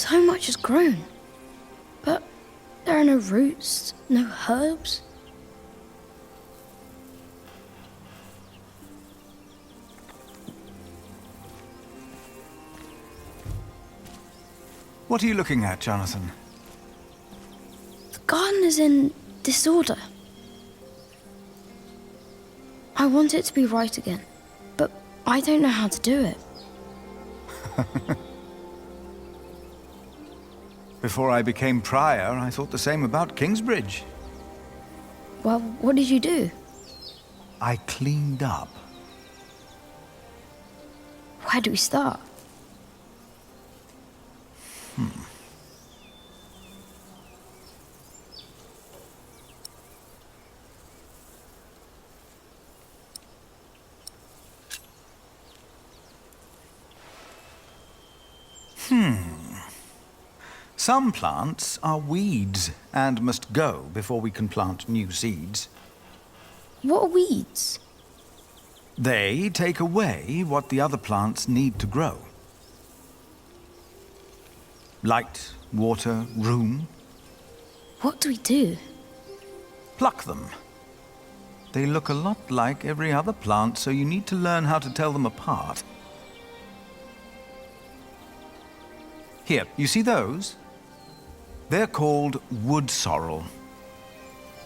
So much has grown. But there are no roots, no herbs. What are you looking at, Jonathan? The garden is in disorder. I want it to be right again, but I don't know how to do it. Before I became prior, I thought the same about Kingsbridge. Well, what did you do? I cleaned up. Where do we start? Some plants are weeds and must go before we can plant new seeds. What are weeds? They take away what the other plants need to grow. Light, water, room. What do we do? Pluck them. They look a lot like every other plant, so you need to learn how to tell them apart. Here, you see those? They're called wood sorrel.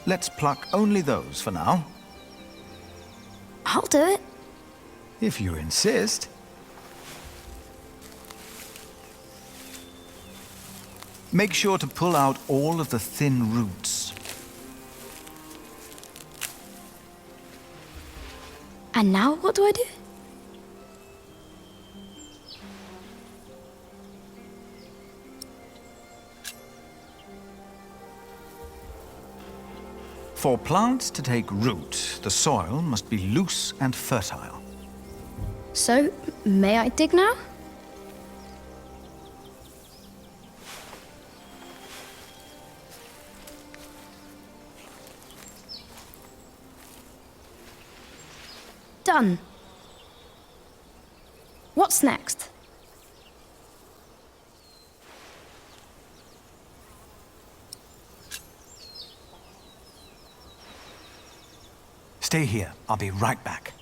Let's pluck only those for now. I'll do it. If you insist. Make sure to pull out all of the thin roots. And now what do I do? For plants to take root, the soil must be loose and fertile. So, may I dig now? Done. What's next? Stay here. I'll be right back.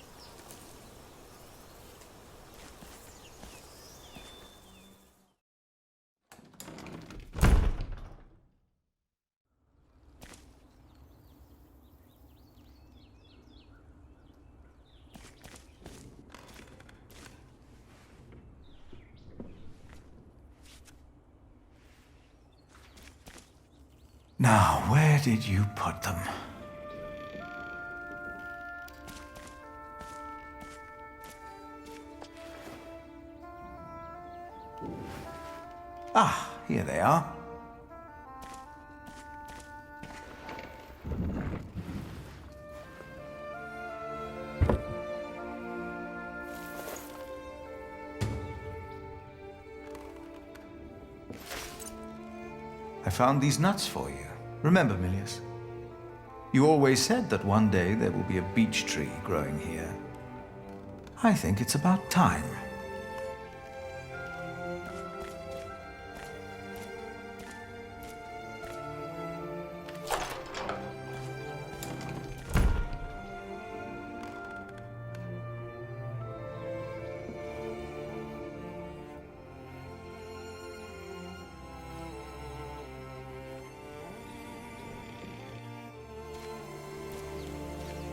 Now, where did you put them? Ah, here they are. I found these nuts for you. Remember, Milius? You always said that one day there will be a beech tree growing here. I think it's about time.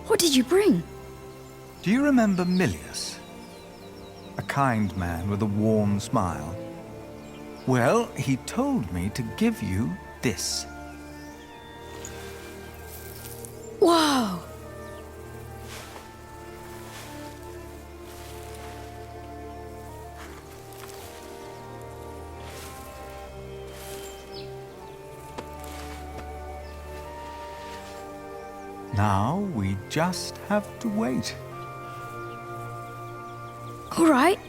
What did you bring? Do you remember Milius? A kind man with a warm smile. Well, he told me to give you this. Wow! Now we just have to wait. All right.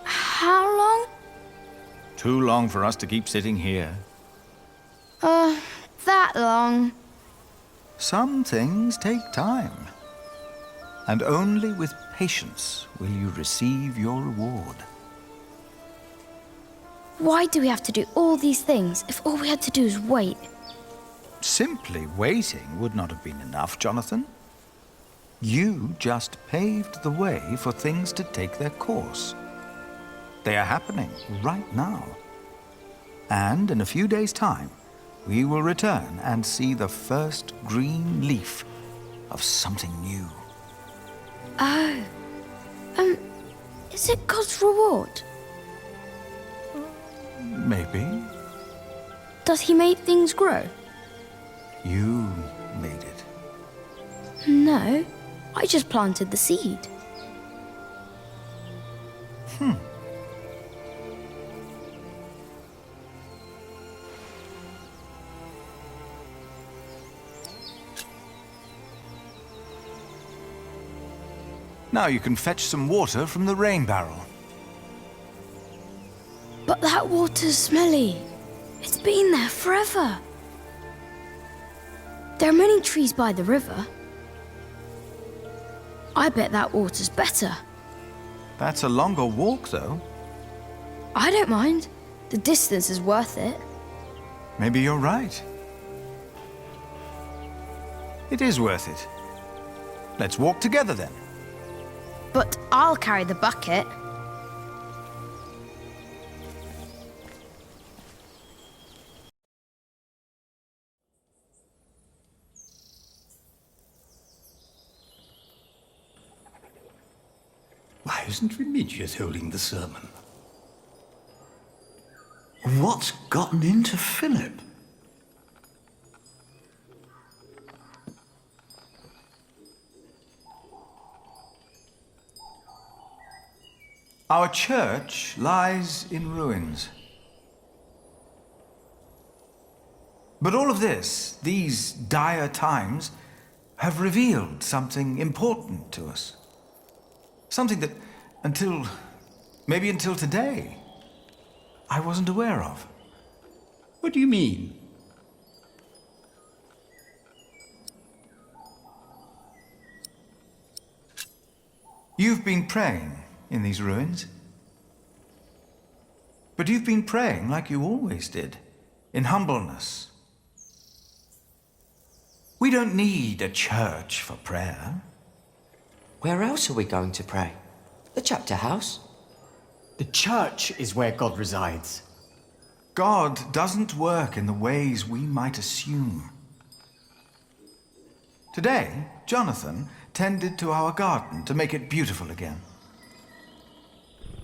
How long? Too long for us to keep sitting here. That long? Some things take time. And only with patience will you receive your reward. Why do we have to do all these things if all we had to do is wait? Simply waiting would not have been enough, Jonathan. You just paved the way for things to take their course. They are happening right now. And in a few days' time, we will return and see the first green leaf of something new. Oh. Is it God's reward? Maybe. Does he make things grow? You made it. No, I just planted the seed. Now you can fetch some water from the rain barrel. But that water's smelly. It's been there forever. There are many trees by the river. I bet that water's better. That's a longer walk, though. I don't mind. The distance is worth it. Maybe you're right. It is worth it. Let's walk together then. But I'll carry the bucket. Why isn't Remigius holding the sermon? What's gotten into Philip? Our church lies in ruins. But all of this, these dire times, have revealed something important to us. Something that, maybe until today, I wasn't aware of. What do you mean? You've been praying in these ruins. But you've been praying like you always did, in humbleness. We don't need a church for prayer. Where else are we going to pray? The chapter house? The church is where God resides. God doesn't work in the ways we might assume. Today, Jonathan tended to our garden to make it beautiful again.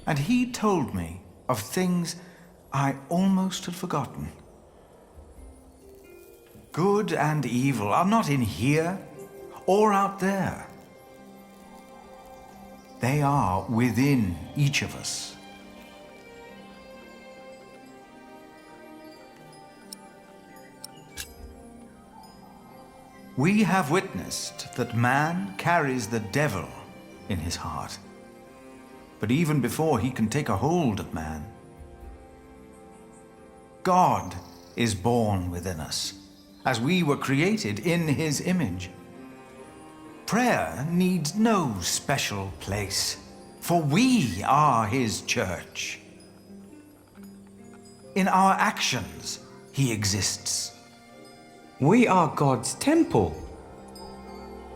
And he told me of things I almost had forgotten. Good and evil are not in here or out there. They are within each of us. We have witnessed that man carries the devil in his heart. But even before he can take a hold of man, God is born within us, as we were created in his image. Prayer needs no special place, for we are his church. In our actions, he exists. We are God's temple.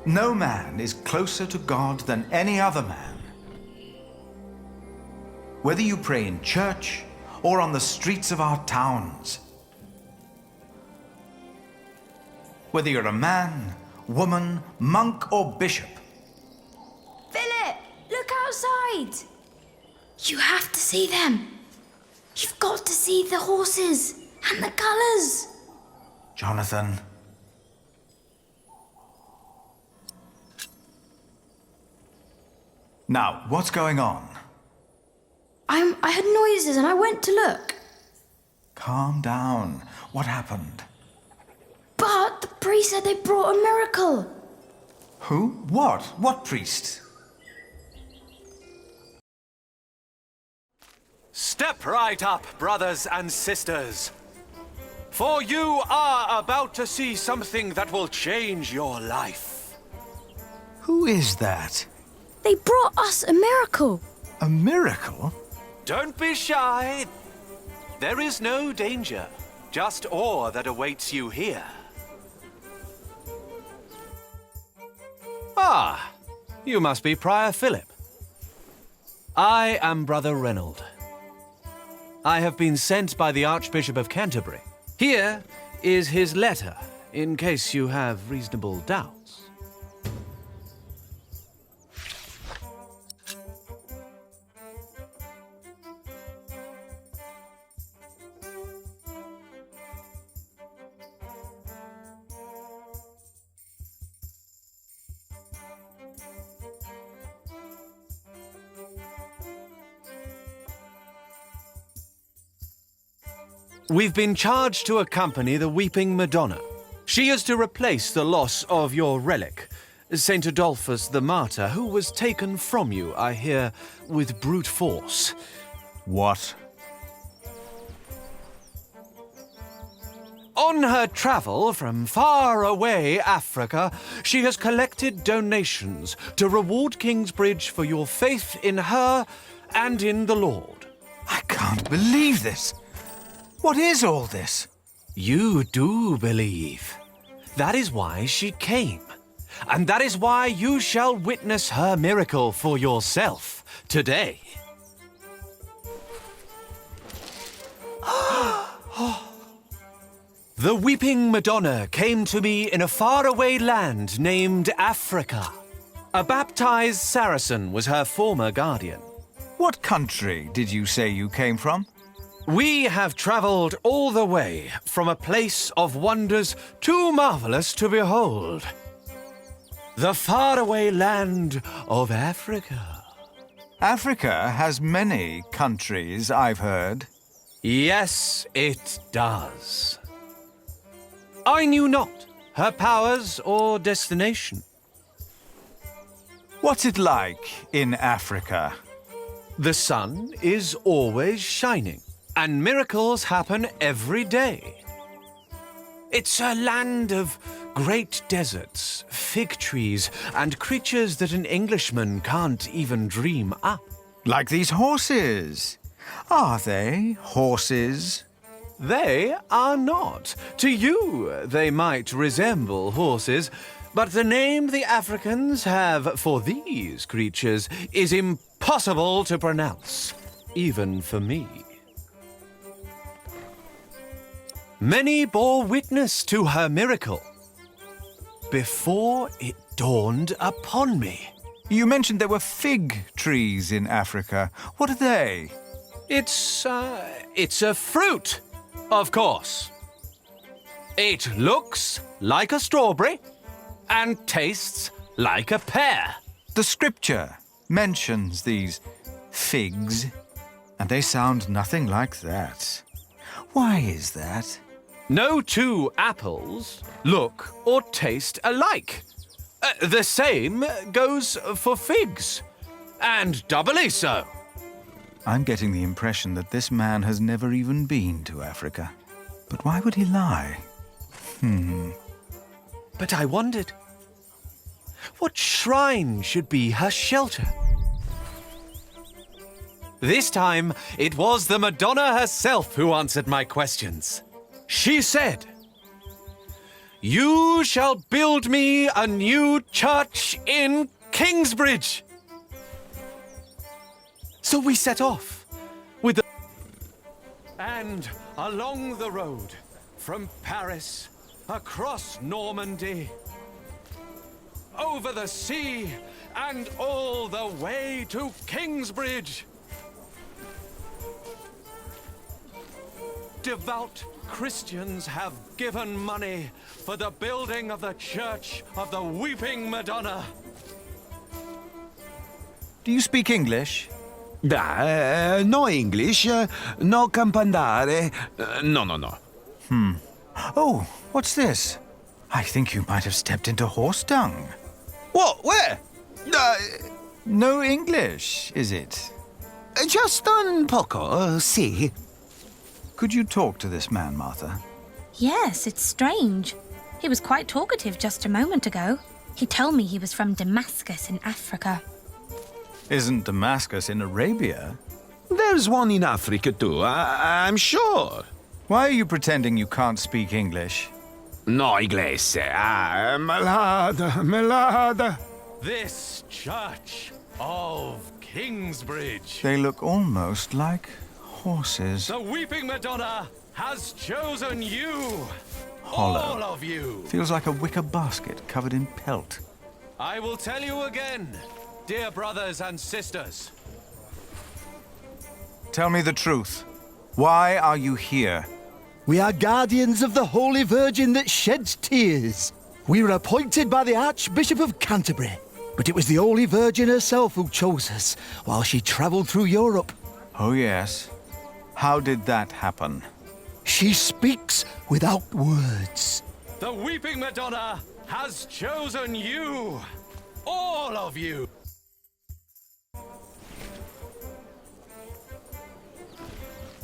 No man is closer to God than any other man. Whether you pray in church or on the streets of our towns, whether you're a man, woman, monk, or bishop. Philip, look outside. You have to see them. You've got to see the horses and the colours. Jonathan. Now, what's going on? I heard noises and I went to look. Calm down. What happened? But the priest said they brought a miracle. Who? What? What priest? Step right up, brothers and sisters. For you are about to see something that will change your life. Who is that? They brought us a miracle. A miracle? Don't be shy. There is no danger, just awe that awaits you here. Ah, you must be Prior Philip. I am Brother Reynold. I have been sent by the Archbishop of Canterbury. Here is his letter, in case you have reasonable doubts. We've been charged to accompany the Weeping Madonna. She is to replace the loss of your relic, Saint Adolphus the Martyr, who was taken from you, I hear, with brute force. What? On her travel from far away Africa, she has collected donations to reward Kingsbridge for your faith in her and in the Lord. I can't believe this. What is all this? You do believe. That is why she came. And that is why you shall witness her miracle for yourself today. The Weeping Madonna came to me in a faraway land named Africa. A baptized Saracen was her former guardian. What country did you say you came from? We have traveled all the way from a place of wonders too marvelous to behold. The faraway land of Africa. Africa has many countries, I've heard. Yes, it does. I knew not her powers or destination. What's it like in Africa? The sun is always shining, and miracles happen every day. It's a land of great deserts, fig trees, and creatures that an Englishman can't even dream up. Like these horses. Are they horses? They are not. To you, they might resemble horses, but the name the Africans have for these creatures is impossible to pronounce, even for me. Many bore witness to her miracle before it dawned upon me. You mentioned there were fig trees in Africa. What are they? It's a fruit, of course. It looks like a strawberry and tastes like a pear. The scripture mentions these figs, and they sound nothing like that. Why is that? No two apples look or taste alike. The same goes for figs, and doubly so. I'm getting the impression that this man has never even been to Africa. But why would he lie? But I wondered, what shrine should be her shelter? This time, it was the Madonna herself who answered my questions. She said, "You shall build me a new church in Kingsbridge." So we set off with the... And along the road, from Paris, across Normandy, over the sea, and all the way to Kingsbridge. Devout Christians have given money for the building of the Church of the Weeping Madonna. Do you speak English? No English, no campandare. No. Oh, what's this? I think you might have stepped into horse dung. What? Where? No English, is it? Just un poco, si. Could you talk to this man, Martha? Yes, it's strange. He was quite talkative just a moment ago. He told me he was from Damascus in Africa. Isn't Damascus in Arabia? There's one in Africa too, I'm sure. Why are you pretending you can't speak English? No inglese, malada, malada. This church of Kingsbridge. They look almost like horses. The Weeping Madonna has chosen you. Hollow. All of you. Feels like a wicker basket covered in pelt. I will tell you again, dear brothers and sisters. Tell me the truth. Why are you here? We are guardians of the Holy Virgin that sheds tears. We were appointed by the Archbishop of Canterbury, but it was the Holy Virgin herself who chose us while she travelled through Europe. Oh, yes. How did that happen? She speaks without words. The Weeping Madonna has chosen you. All of you.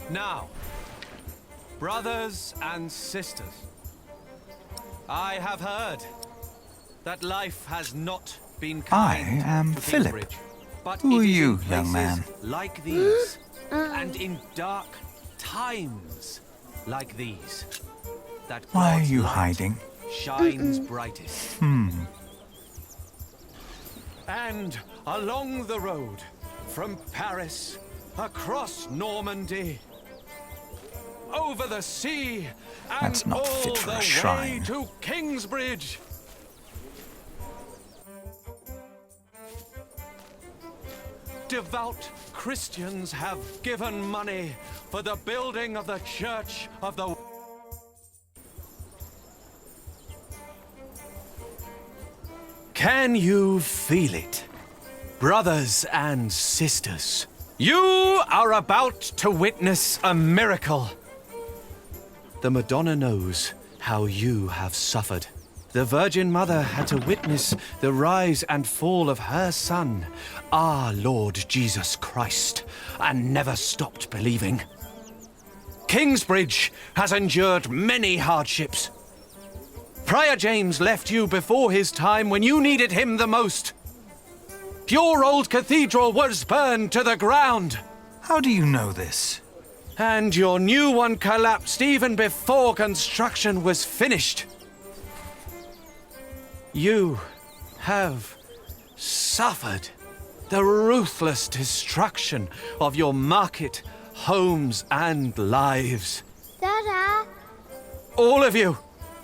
Now, brothers and sisters, I have heard that life has not been kind I am to Philip. Kingsbridge, but Who it are is you, in young man? places like these, and in dark times like these, that Why are God's you light hiding? shines brightest. And along the road, from Paris, across Normandy, over the sea, and That's not all fit for the a shrine. way to Kingsbridge. Devout Christians have given money for the building of the Church of the... Can you feel it? Brothers and sisters, you are about to witness a miracle. The Madonna knows how you have suffered. The Virgin Mother had to witness the rise and fall of her Son, our Lord Jesus Christ, and never stopped believing. Kingsbridge has endured many hardships. Prior James left you before his time when you needed him the most. Your old cathedral was burned to the ground. How do you know this? And your new one collapsed even before construction was finished. You have suffered the ruthless destruction of your market, homes, and lives. Dada! All of you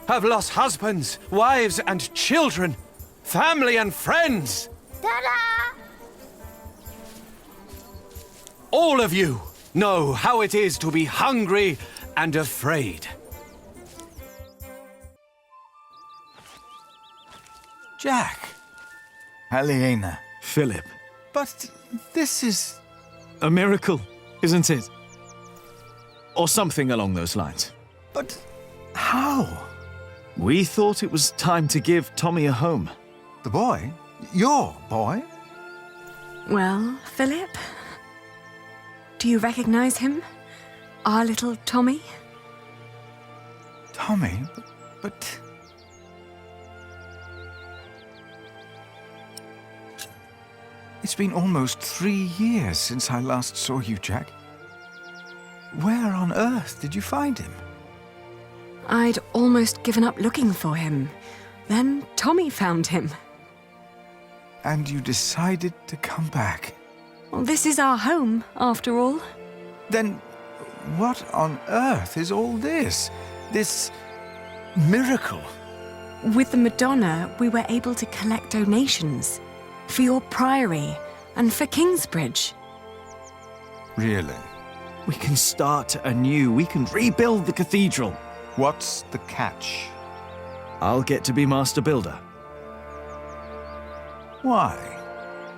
have lost husbands, wives, and children, family and friends. Dada! All of you know how it is to be hungry and afraid. Jack. Aliena. Philip. But this is... A miracle, isn't it? Or something along those lines. But how? We thought it was time to give Tommy a home. The boy? Your boy? Well, Philip? Do you recognize him? Our little Tommy? Tommy? But... It's been almost 3 years since I last saw you, Jack. Where on earth did you find him? I'd almost given up looking for him. Then Tommy found him. And you decided to come back? Well, this is our home, after all. Then what on earth is all this? This miracle? With the Madonna, we were able to collect donations. For your priory, and for Kingsbridge. Really? We can start anew. We can rebuild the cathedral. What's the catch? I'll get to be master builder. Why?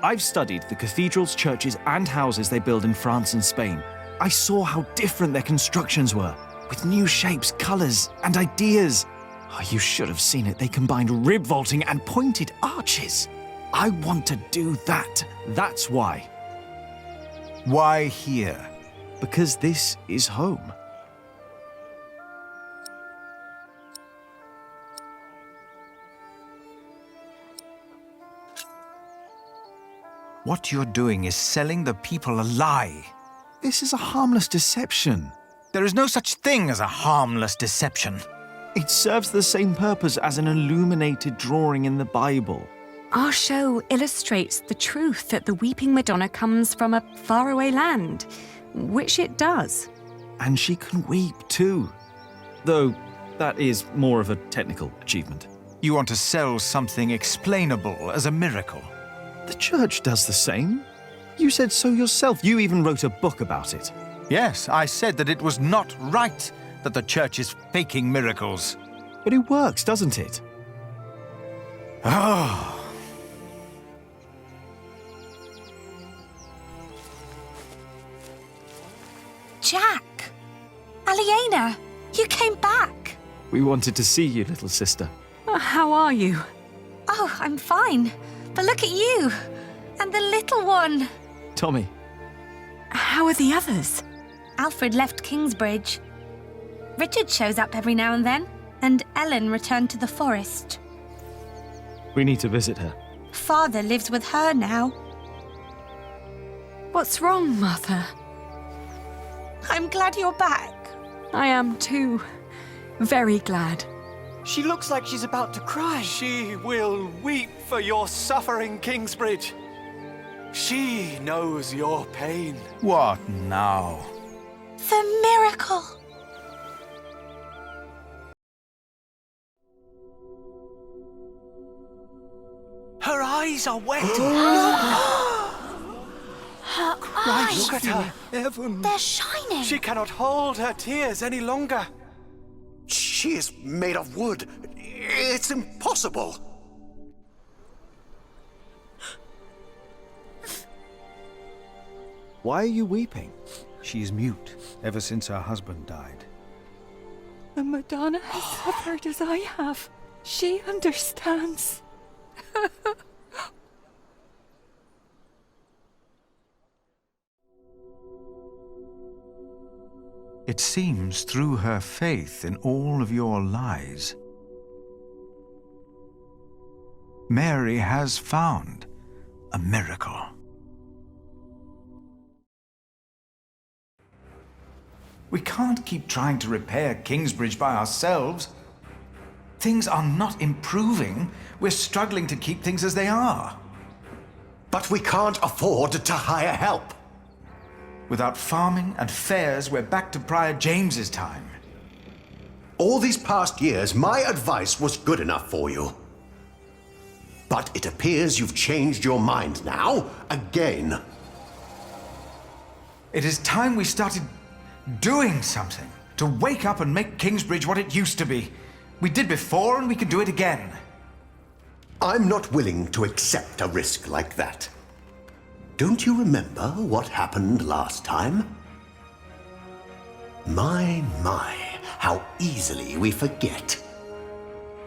I've studied the cathedrals, churches, and houses they build in France and Spain. I saw how different their constructions were, with new shapes, colors, and ideas. Oh, you should have seen it. They combined rib vaulting and pointed arches. I want to do that. That's why. Why here? Because this is home. What you're doing is selling the people a lie. This is a harmless deception. There is no such thing as a harmless deception. It serves the same purpose as an illuminated drawing in the Bible. Our show illustrates the truth that the Weeping Madonna comes from a faraway land, which it does. And she can weep too. Though that is more of a technical achievement. You want to sell something explainable as a miracle. The church does the same. You said so yourself. You even wrote a book about it. Yes, I said that it was not right that the church is faking miracles. But it works, doesn't it? Oh. Jack! Aliena! You came back! We wanted to see you, little sister. How are you? Oh, I'm fine. But look at you! And the little one! Tommy. How are the others? Alfred left Kingsbridge. Richard shows up every now and then, and Ellen returned to the forest. We need to visit her. Father lives with her now. What's wrong, Mother? I'm glad you're back. I am too. Very glad. She looks like she's about to cry. She will weep for your suffering, Kingsbridge. She knows your pain. What now? The miracle! Her eyes are wet. Her eyes! Look at her. Heaven. They're shining! She cannot hold her tears any longer. She is made of wood. It's impossible. Why are you weeping? She is mute ever since her husband died. The Madonna has suffered as I have. She understands. It seems through her faith in all of your lies, Mary has found a miracle. We can't keep trying to repair Kingsbridge by ourselves. Things are not improving. We're struggling to keep things as they are. But we can't afford to hire help. Without farming and fairs, we're back to Prior James's time. All these past years, my advice was good enough for you. But it appears you've changed your mind now, again. It is time we started doing something to wake up and make Kingsbridge what it used to be. We did before, and we can do it again. I'm not willing to accept a risk like that. Don't you remember what happened last time? My, how easily we forget.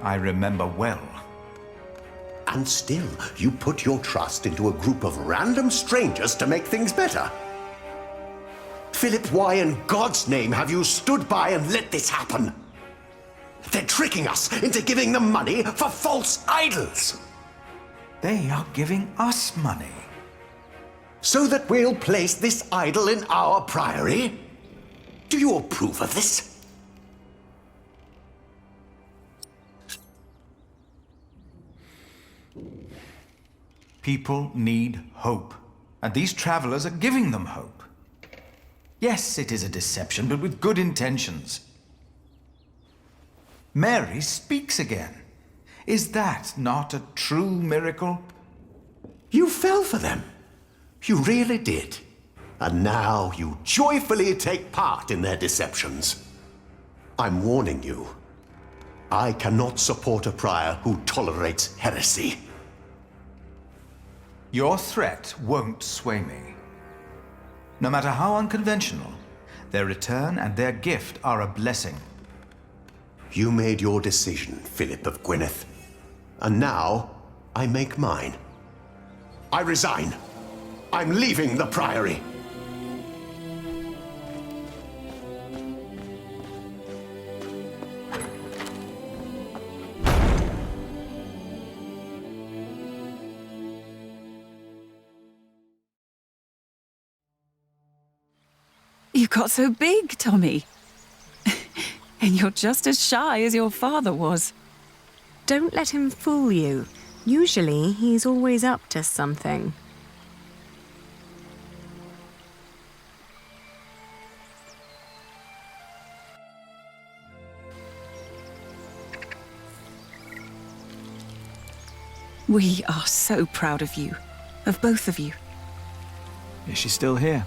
I remember well. And still, you put your trust into a group of random strangers to make things better. Philip, why in God's name have you stood by and let this happen? They're tricking us into giving them money for false idols. They are giving us money. So that we'll place this idol in our priory? Do you approve of this? People need hope, and these travelers are giving them hope. Yes, it is a deception, but with good intentions. Mary speaks again. Is that not a true miracle? You fell for them. You really did. And now you joyfully take part in their deceptions. I'm warning you. I cannot support a prior who tolerates heresy. Your threat won't sway me. No matter how unconventional, their return and their gift are a blessing. You made your decision, Philip of Gwynedd. And now, I make mine. I resign. I'm leaving the Priory. You got so big, Tommy. And you're just as shy as your father was. Don't let him fool you. Usually, he's always up to something. We are so proud of you. Of both of you. Is she still here?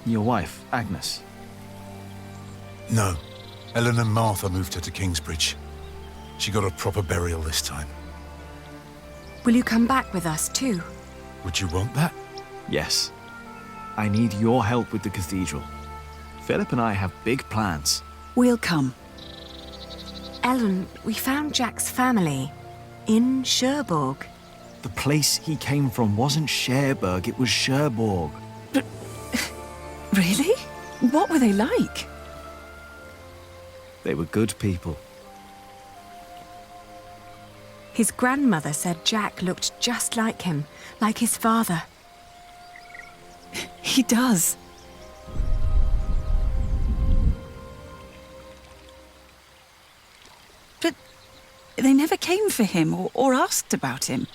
Your wife, Agnes? No. Ellen and Martha moved her to Kingsbridge. She got a proper burial this time. Will you come back with us too? Would you want that? Yes. I need your help with the cathedral. Philip and I have big plans. We'll come. Ellen, we found Jack's family in Cherbourg. The place he came from wasn't Cherbourg, it was Cherbourg. But... really? What were they like? They were good people. His grandmother said Jack looked just like him, like his father. He does. But they never came for him or asked about him.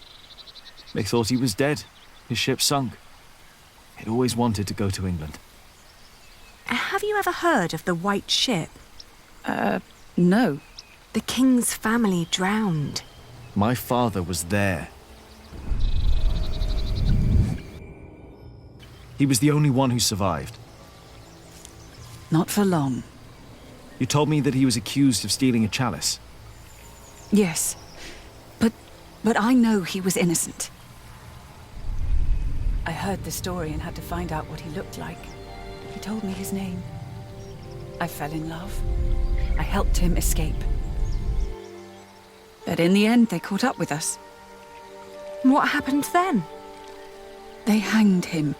They thought he was dead. His ship sunk. He'd always wanted to go to England. Have you ever heard of the White Ship? No. The king's family drowned. My father was there. He was the only one who survived. Not for long. You told me that he was accused of stealing a chalice. Yes. But I know he was innocent. I heard the story and had to find out what he looked like. He told me his name. I fell in love. I helped him escape. But in the end, they caught up with us. What happened then? They hanged him.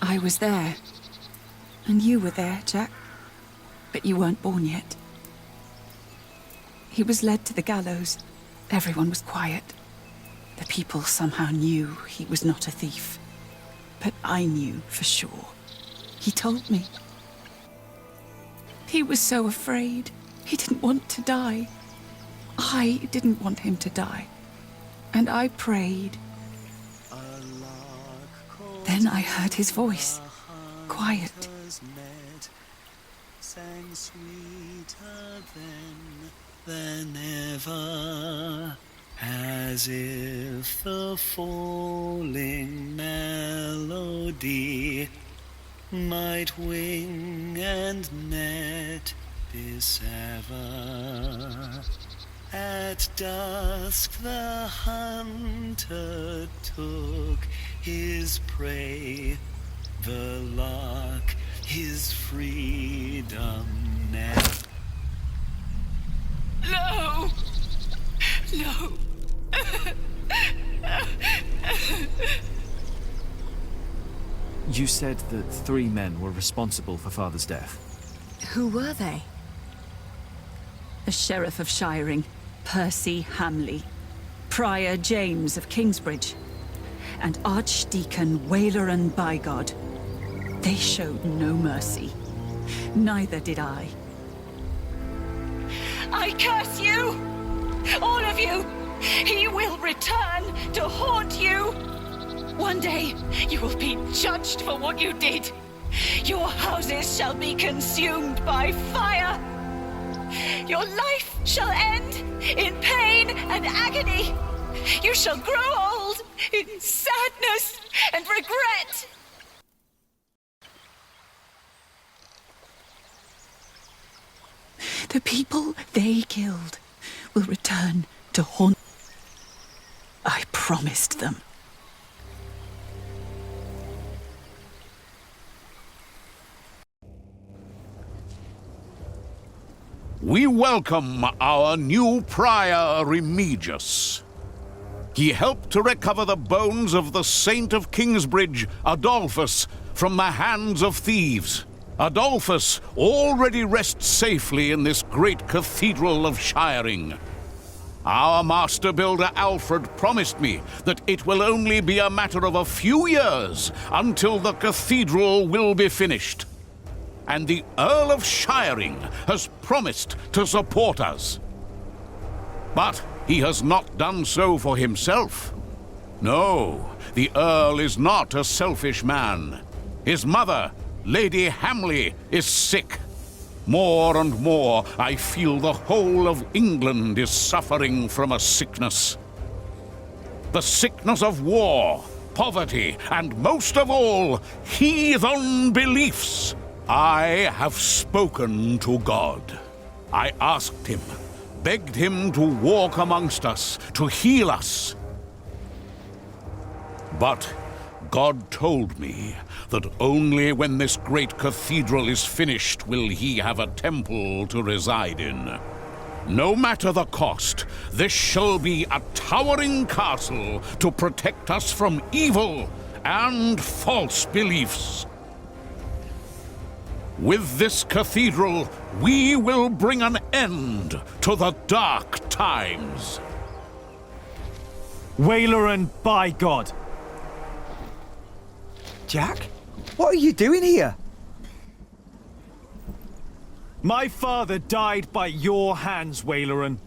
I was there. And you were there, Jack. But you weren't born yet. He was led to the gallows. Everyone was quiet. The people somehow knew he was not a thief. But I knew for sure. He told me. He was so afraid. He didn't want to die. I didn't want him to die. And I prayed. Then I heard his voice. Quiet. Sang sweeter than ever, as if the falling melody might wing and net dissever. At dusk the hunter took his prey, the lark his freedom net. No! No! You said that 3 men were responsible for Father's death. Who were they? The Sheriff of Shiring, Percy Hamley, Prior James of Kingsbridge, and Archdeacon Waileran Bygod. They showed no mercy. Neither did I. I curse you! All of you! He will return to haunt you! One day, you will be judged for what you did. Your houses shall be consumed by fire. Your life shall end in pain and agony. You shall grow old in sadness and regret. The people they killed will return to haunt. I promised them. We welcome our new prior, Remigius. He helped to recover the bones of the Saint of Kingsbridge, Adolphus, from the hands of thieves. Adolphus already rests safely in this great cathedral of Shiring. Our master builder Alfred promised me that it will only be a matter of a few years until the cathedral will be finished. And the Earl of Shiring has promised to support us. But he has not done so for himself. No, the Earl is not a selfish man. His mother, Lady Hamley, is sick. More and more, I feel the whole of England is suffering from a sickness. The sickness of war, poverty, and most of all, heathen beliefs. I have spoken to God. I asked him, begged him to walk amongst us, to heal us. But God told me that only when this great cathedral is finished will he have a temple to reside in. No matter the cost, this shall be a towering castle to protect us from evil and false beliefs. With this cathedral, we will bring an end to the dark times. Waileran, by God! Jack? What are you doing here? My father died by your hands, Waileran.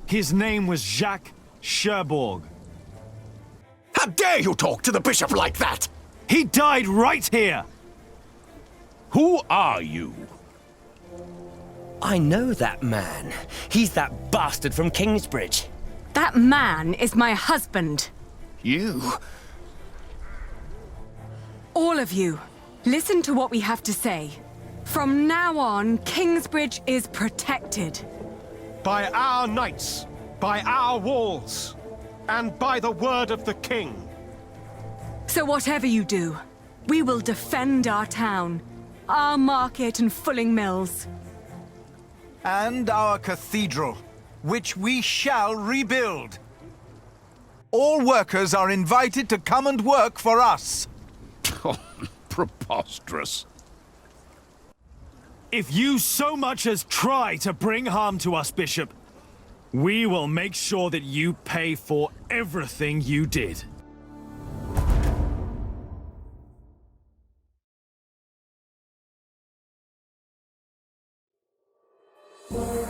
His name was Jacques Cherbourg. How dare you talk to the bishop like that? He died right here! Who are you? I know that man. He's that bastard from Kingsbridge. That man is my husband. You? All of you, listen to what we have to say. From now on, Kingsbridge is protected. By our knights, by our walls, and by the word of the king. So whatever you do, we will defend our town, our market and fulling mills. And our cathedral, which we shall rebuild. All workers are invited to come and work for us. Oh, preposterous. If you so much as try to bring harm to us, Bishop, we will make sure that you pay for everything you did. Thank you.